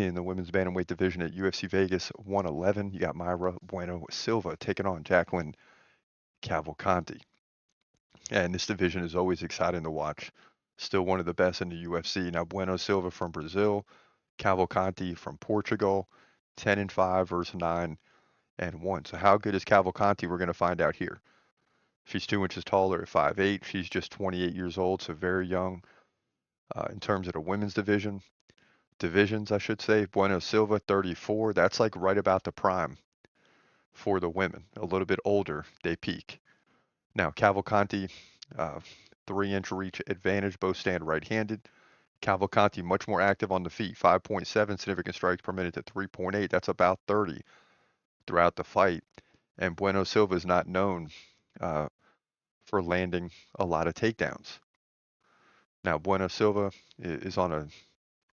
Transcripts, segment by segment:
In the women's bantamweight division at UFC Vegas 111, you got Mayra Bueno Silva taking on Jacqueline Cavalcanti. And this division is always exciting to watch. Still one of the best in the UFC. Now, Bueno Silva from Brazil, Cavalcanti from Portugal, 10-5 versus 9-1. So, how good is Cavalcanti? We're going to find out here. She's 2 inches taller at 5'8". She's just 28 years old, so very young. In terms of the women's divisions, I should say, Bueno Silva, 34. That's like right about the prime for the women. A little bit older, they peak. Now, Cavalcanti, uh, 3-inch reach advantage, both stand right-handed. Cavalcanti much more active on the feet, 5.7 significant strikes per minute to 3.8. That's about 30 throughout the fight. And Bueno Silva is not known uh, for landing a lot of takedowns. Now, Bueno Silva is on a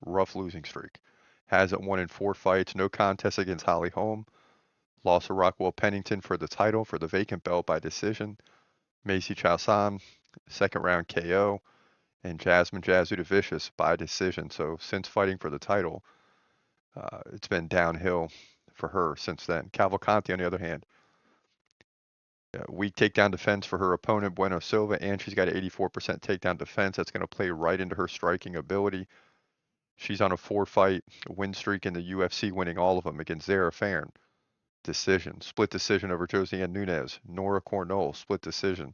rough losing streak. Hasn't won in 4 fights, no contest against Holly Holm. Lost to Rockwell Pennington for the title for the vacant belt by decision. Macy Chiasson, second round KO. And Jasmine Jasudavicius by decision. So since fighting for the title, it's been downhill for her since then. Cavalcanti, on the other hand, weak takedown defense for her opponent, Bueno Silva, and she's got an 84% takedown defense. That's going to play right into her striking ability. She's on a 4-fight win streak in the UFC, winning all of them against Zara Farn, decision. Split decision over Josiane Nunes. Nora Cornell, split decision.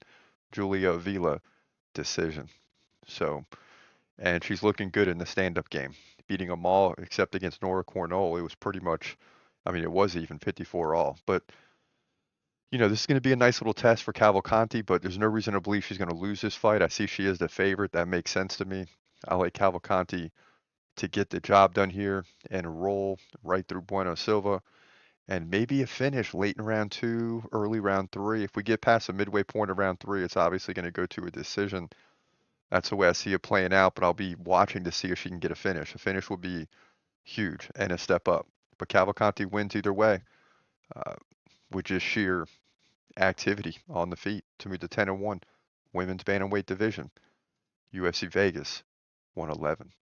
Julia Avila, decision. So, and she's looking good in the stand-up game, beating them all except against Nora Cornell. It was pretty much, I mean, it was even 54 all. But, this is going to be a nice little test for Cavalcanti, but there's no reason to believe she's going to lose this fight. I see she is the favorite. That makes sense to me. I like Cavalcanti to get the job done here and roll right through Bueno Silva and maybe a finish late in round 2, early round 3. If we get past the midway point of round 3, it's obviously going to go to a decision. That's the way I see it playing out, but I'll be watching to see if she can get a finish. A finish will be huge and a step up. But Cavalcanti wins either way uh, with just sheer activity on the feet to move to 10-1 women's bantamweight division, UFC Vegas 111.